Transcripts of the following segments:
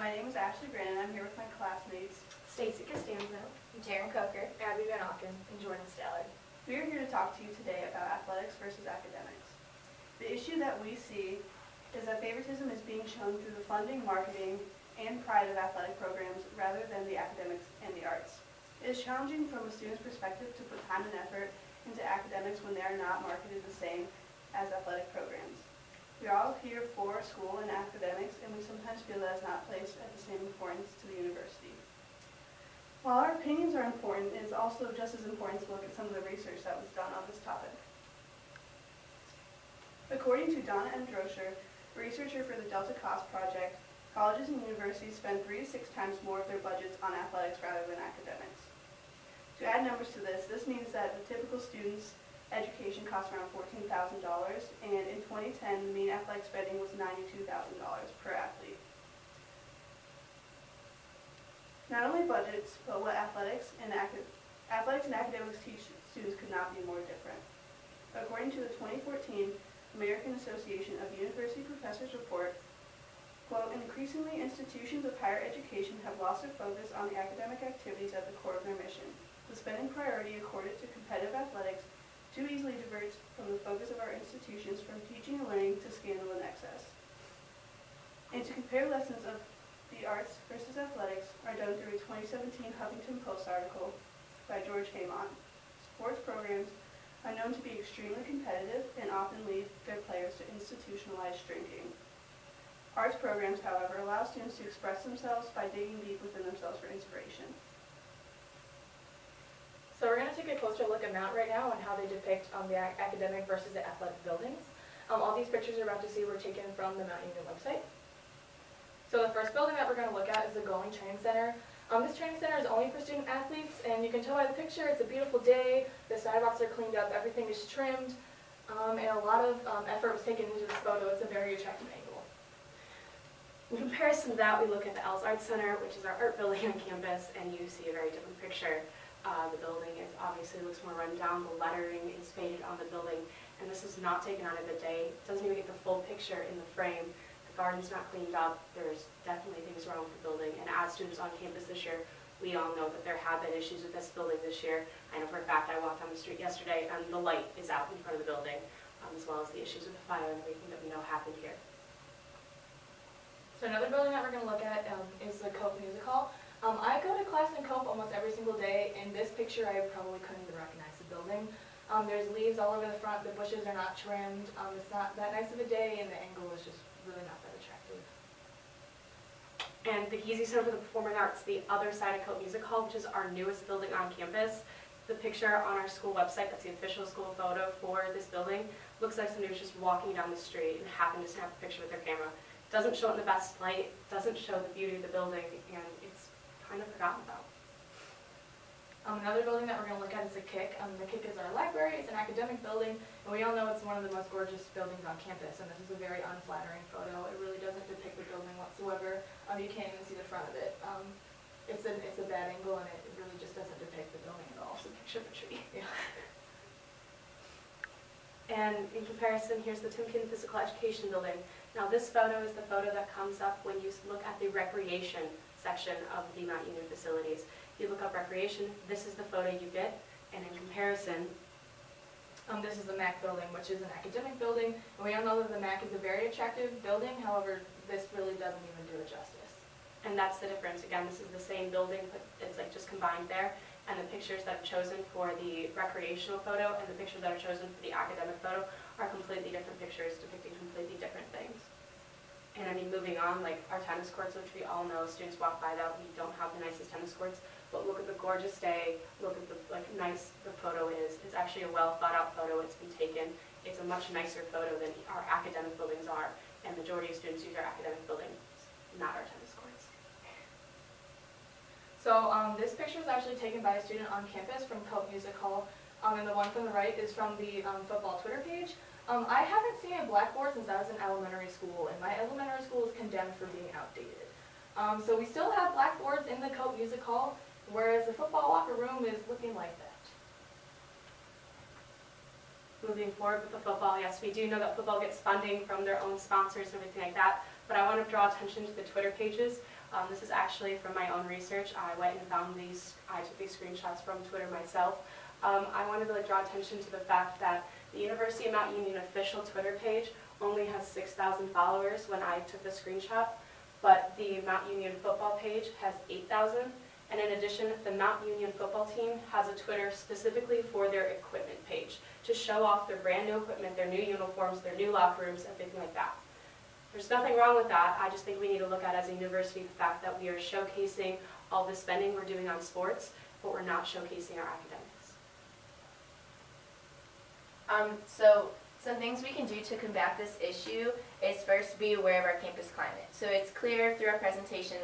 my name is Ashley Grant, and I'm here with my classmates, Stacy Costanzo, Taryn Coker, Abby Van Auken, and Jordan Stallard. We are here to talk to you today about athletics versus academics. The issue that we see is that favoritism is being shown through the funding, marketing, and pride of athletic programs rather than the academics and the arts. It is challenging from a student's perspective to put time and effort into academics when they are not marketed the same as athletic programs. We are all here for school and academics, and we sometimes feel that it's not placed at the same importance to the university. While our opinions are important, it is also just as important to look at some of the research that was done on this topic. According to Donna M. Droscher, a researcher for the Delta Cost Project, colleges and universities spend 3 to 6 times more of their budgets on athletics rather than academics. To add numbers to this means that the typical student's education costs around $14,000, and in 2010, the mean athletic spending was $92,000 per athlete. Not only budgets, but what athletics and academics teach students could not be more different. According to the 2014 American Association of University Professors report, quote, increasingly institutions of higher education have lost their focus on the academic activities at the core of their mission. The spending priority accorded to competitive athletics too easily diverts from the focus of our institutions from teaching and learning to scandal and excess. And to compare lessons of the arts versus athletics are done through a 2017 Huffington Post article by George Haymont. Sports programs are known to be extremely competitive and often lead their players to institutionalized drinking. Arts programs, however, allow students to express themselves by digging deep within themselves for inspiration. So we're going to take a closer look at Mount right now and how they depict the academic versus the athletic buildings. All these pictures you're about to see were taken from the Mount Union website. So the first building that we're going to look at is the Going Training Center. This training center is only for student athletes, and you can tell by the picture it's a beautiful day, the sidewalks are cleaned up, everything is trimmed, and a lot of effort was taken into this photo. It's a very attractive angle. In comparison to that, we look at the Els Arts Center, which is our art building on campus, and you see a very different picture. The building obviously looks more run down, the lettering is faded on the building, and this is not taken on a good day. It doesn't even get the full picture in the frame. The garden's not cleaned up. There's definitely things wrong with the building, and as students on campus this year, we all know that there have been issues with this building this year. I know for a fact I walked down the street yesterday and the light is out in front of the building, as well as the issues with the fire and everything that we know happened here. So another building that we're going to look at is the Cope Music Hall. I go to class in Cope almost every single day. In this picture, I probably couldn't even recognize the building. There's leaves all over the front, the bushes are not trimmed, it's not that nice of a day, and the angle is just really not that attractive. And the Easy Center for the Performing Arts, the other side of Cope Music Hall, which is our newest building on campus. The picture on our school website, that's the official school photo for this building, looks like somebody was just walking down the street and happened to snap a picture with their camera. Doesn't show it in the best light, doesn't show the beauty of the building, and it's kind of forgotten about. Another building that we're going to look at is the KIC. The KIC is our library. It's an academic building, and we all know it's one of the most gorgeous buildings on campus, and this is a very unflattering photo. It really doesn't depict the building whatsoever. You can't even see the front of it. It's a bad angle, and it really just doesn't depict the building at all. It's a picture of a tree. Yeah. And in comparison, here's the Timken Physical Education Building. Now this photo is the photo that comes up when you look at the recreation section of the Mount Union facilities. If you look up recreation, this is the photo you get, and in comparison, this is the MAC building, which is an academic building, and we all know that the MAC is a very attractive building. However, this really doesn't even do it justice. and that's the difference. Again, this is the same building, but it's like just combined there, and the pictures that are chosen for the recreational photo and the pictures that are chosen for the academic photo are completely different pictures depicting completely different things. And I mean, moving on, like our tennis courts, which we all know, students walk by that, we don't have the nicest tennis courts, but look at the gorgeous day, look at the nice the photo is. It's actually a well thought out photo, it's been taken. It's a much nicer photo than our academic buildings are, and the majority of students use our academic buildings, not our tennis courts. So this picture is actually taken by a student on campus from Cope Music Hall, and the one from the right is from the football Twitter page. I haven't seen a blackboard since I was in elementary school, and my elementary school is condemned for being outdated. So we still have blackboards in the Cope Music Hall, whereas the football locker room is looking like that. Moving forward with the football, yes, we do know that football gets funding from their own sponsors and everything like that, but I want to draw attention to the Twitter pages. This is actually from my own research. I went and found these, I took these screenshots from Twitter myself. I wanted to draw attention to the fact that the University of Mount Union official Twitter page only has 6,000 followers when I took the screenshot, but the Mount Union football page has 8,000. And in addition, the Mount Union football team has a Twitter specifically for their equipment page to show off their brand new equipment, their new uniforms, their new locker rooms, everything like that. There's nothing wrong with that. I just think we need to look at as a university the fact that we are showcasing all the spending we're doing on sports, but we're not showcasing our academics. So some things we can do to combat this issue is first be aware of our campus climate. So it's clear through our presentation,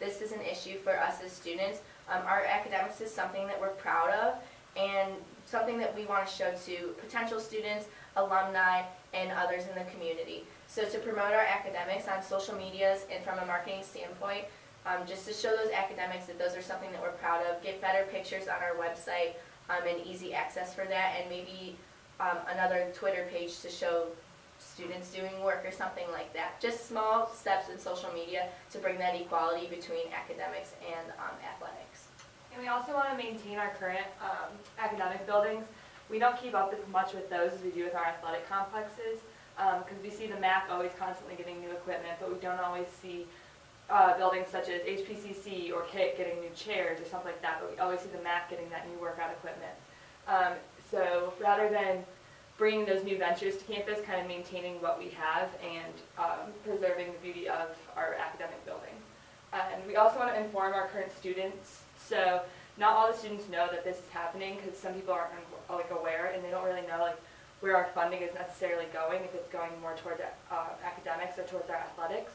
this is an issue for us as students. Our academics is something that we're proud of and something that we want to show to potential students, alumni, and others in the community. So to promote our academics on social medias and from a marketing standpoint, just to show those academics that those are something that we're proud of, get better pictures on our website and easy access for that, and maybe another Twitter page to show students doing work or something like that. Just small steps in social media to bring that equality between academics and athletics. And we also want to maintain our current academic buildings. We don't keep up as much with those as we do with our athletic complexes, because we see the MAC always constantly getting new equipment, but we don't always see buildings such as HPCC or KIT getting new chairs or something like that, but we always see the MAC getting that new workout equipment. So rather than bringing those new ventures to campus, kind of maintaining what we have and preserving the beauty of our academic building. And we also want to inform our current students. So not all the students know that this is happening because some people aren't aware and they don't really know where our funding is necessarily going, if it's going more towards academics or towards our athletics.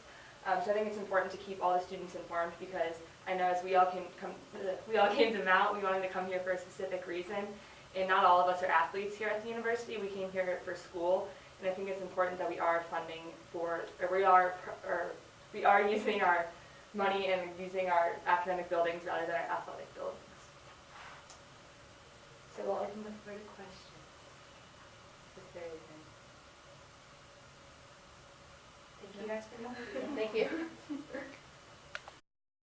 So I think it's important to keep all the students informed because I know as we all came to Mount, we wanted to come here for a specific reason. And not all of us are athletes here at the university. We came here for school, and I think it's important that we are funding for, we are using our money and using our academic buildings rather than our athletic buildings. So we'll open the floor to questions, if there is any. Thank you guys for coming. Thank you.